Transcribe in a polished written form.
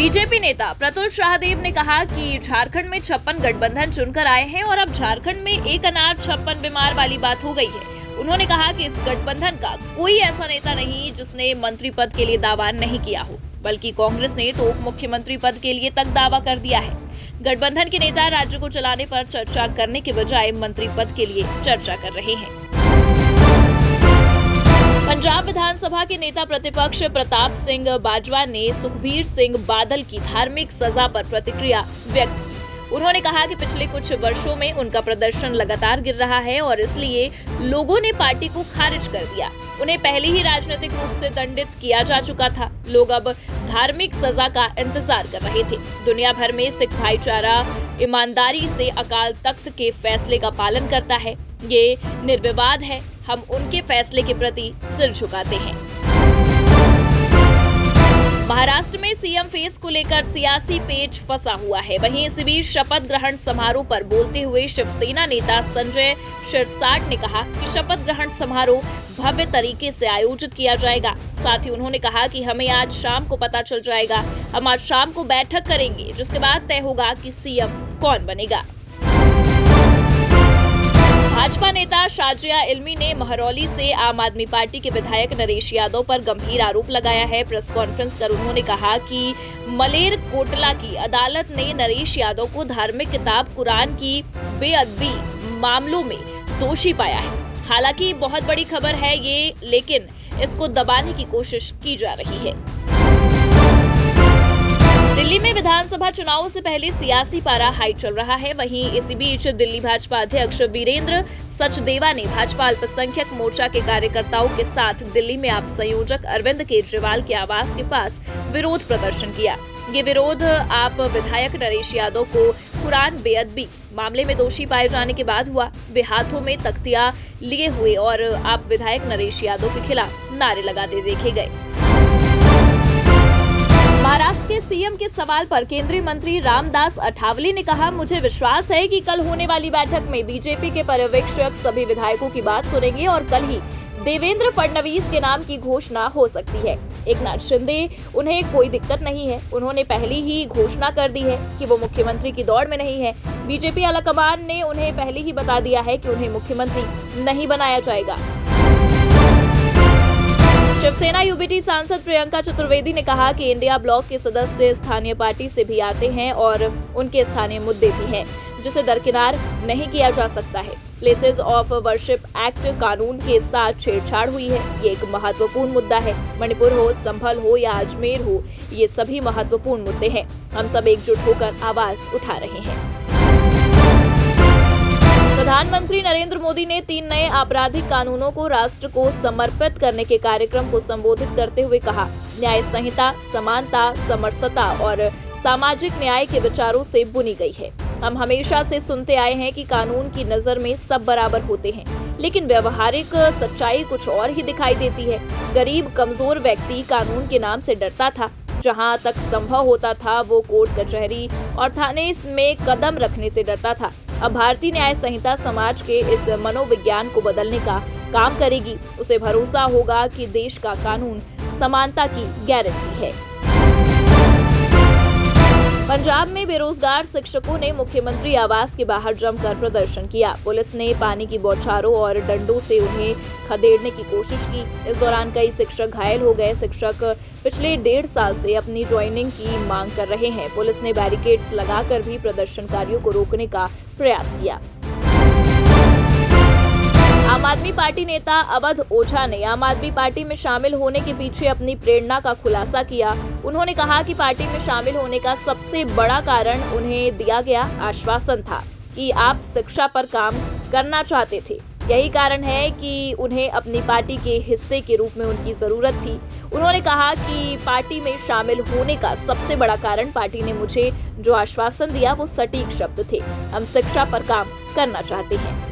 BJP नेता प्रतुल शाहदेव ने कहा कि झारखंड में 56 गठबंधन चुनकर आए हैं और अब झारखंड में एक अनार 56 बीमार वाली बात हो गई है। उन्होंने कहा कि इस गठबंधन का कोई ऐसा नेता नहीं जिसने मंत्री पद के लिए दावा नहीं किया हो, बल्कि कांग्रेस ने तो उप मुख्यमंत्री पद के लिए तक दावा कर दिया है। गठबंधन के नेता राज्य को चलाने पर चर्चा करने के बजाय मंत्री पद के लिए चर्चा कर रहे हैं। पंजाब विधानसभा के नेता प्रतिपक्ष प्रताप सिंह बाजवा ने सुखबीर सिंह बादल की धार्मिक सजा पर प्रतिक्रिया व्यक्त की। उन्होंने कहा कि पिछले कुछ वर्षों में उनका प्रदर्शन लगातार गिर रहा है और इसलिए लोगों ने पार्टी को खारिज कर दिया। उन्हें पहले ही राजनीतिक रूप से दंडित किया जा चुका था। लोग अब धार्मिक सजा का इंतजार कर रहे थे। दुनिया भर में सिख भाईचारा ईमानदारी से अकाल तख्त के फैसले का पालन करता है। ये निर्विवाद है। हम उनके फैसले के प्रति सिर झुकाते हैं। महाराष्ट्र में सीएम फेस को लेकर सियासी पेच फंसा हुआ है। वहीं इसी बीच शपथ ग्रहण समारोह पर बोलते हुए शिवसेना नेता संजय शिरसाट ने कहा कि शपथ ग्रहण समारोह भव्य तरीके से आयोजित किया जाएगा। साथ ही उन्होंने कहा कि हमें आज शाम को पता चल जाएगा। हम आज शाम को बैठक करेंगे, जिसके बाद तय होगा कि सीएम कौन बनेगा। भाजपा नेता शाजिया इल्मी ने महरौली से आम आदमी पार्टी के विधायक नरेश यादव पर गंभीर आरोप लगाया है। प्रेस कॉन्फ्रेंस कर उन्होंने कहा कि मलेर कोटला की अदालत ने नरेश यादव को धार्मिक किताब कुरान की बेअदबी मामलों में दोषी पाया है। हालांकि बहुत बड़ी खबर है ये, लेकिन इसको दबाने की कोशिश की जा रही है। दिल्ली में विधानसभा चुनावों से पहले सियासी पारा हाई चल रहा है। वहीं इसी बीच दिल्ली भाजपा अध्यक्ष वीरेंद्र सचदेवा ने भाजपा अल्पसंख्यक मोर्चा के कार्यकर्ताओं के साथ दिल्ली में आप संयोजक अरविंद केजरीवाल के आवास के पास विरोध प्रदर्शन किया। ये विरोध आप विधायक नरेश यादव को कुरान बेअदबी मामले में दोषी पाए जाने के बाद हुआ। वे हाथों में तख्तियां लिए हुए और आप विधायक नरेश यादव के खिलाफ नारे लगाते देखे गए। महाराष्ट्र के सीएम के सवाल पर केंद्रीय मंत्री रामदास अठावले ने कहा, मुझे विश्वास है कि कल होने वाली बैठक में बीजेपी के पर्यवेक्षक सभी विधायकों की बात सुनेंगे और कल ही देवेंद्र फडणवीस के नाम की घोषणा हो सकती है। एकनाथ शिंदे, उन्हें कोई दिक्कत नहीं है। उन्होंने पहले ही घोषणा कर दी है कि वो मुख्यमंत्री की दौड़ में नहीं है। बीजेपी आलाकमान ने उन्हें पहले ही बता दिया है कि उन्हें मुख्यमंत्री नहीं बनाया जाएगा। शिवसेना यूबीटी सांसद प्रियंका चतुर्वेदी ने कहा कि इंडिया ब्लॉक के सदस्य स्थानीय पार्टी से भी आते हैं और उनके स्थानीय मुद्दे भी हैं, जिसे दरकिनार नहीं किया जा सकता है। प्लेसेस ऑफ वर्शिप एक्ट कानून के साथ छेड़छाड़ हुई है। ये एक महत्वपूर्ण मुद्दा है। मणिपुर हो, संभल हो या अजमेर हो, ये सभी महत्वपूर्ण मुद्दे हैं। हम सब एकजुट होकर आवाज उठा रहे हैं। प्रधानमंत्री नरेंद्र मोदी ने 3 नए आपराधिक कानूनों को राष्ट्र को समर्पित करने के कार्यक्रम को संबोधित करते हुए कहा, न्याय संहिता समानता, समरसता और सामाजिक न्याय के विचारों से बुनी गई है। हम हमेशा से सुनते आए हैं कि कानून की नजर में सब बराबर होते हैं, लेकिन व्यवहारिक सच्चाई कुछ और ही दिखाई देती है। गरीब कमजोर व्यक्ति कानून के नाम से डरता था। जहां तक संभव होता था वो कोर्ट कचहरी और थाने में कदम रखने से डरता था। अब भारतीय न्याय संहिता समाज के इस मनोविज्ञान को बदलने का काम करेगी। उसे भरोसा होगा कि देश का कानून समानता की गारंटी है। पंजाब में बेरोजगार शिक्षकों ने मुख्यमंत्री आवास के बाहर जमकर प्रदर्शन किया। पुलिस ने पानी की बौछारों और डंडों से उन्हें खदेड़ने की कोशिश की। इस दौरान कई शिक्षक घायल हो गए। शिक्षक पिछले 1.5 साल से अपनी ज्वाइनिंग की मांग कर रहे हैं। पुलिस ने बैरिकेड्स लगाकर भी प्रदर्शनकारियों को रोकने का प्रयास किया। आम आदमी पार्टी नेता अवध ओझा ने आम आदमी पार्टी में शामिल होने के पीछे अपनी प्रेरणा का खुलासा किया। उन्होंने कहा कि पार्टी में शामिल होने का सबसे बड़ा कारण उन्हें दिया गया आश्वासन था कि आप शिक्षा पर काम करना चाहते थे। यही कारण है कि उन्हें अपनी पार्टी के हिस्से के रूप में उनकी जरूरत थी। उन्होंने कहा कि पार्टी में शामिल होने का सबसे बड़ा कारण पार्टी ने मुझे जो आश्वासन दिया वो सटीक शब्द थे। हम शिक्षा पर काम करना चाहते हैं।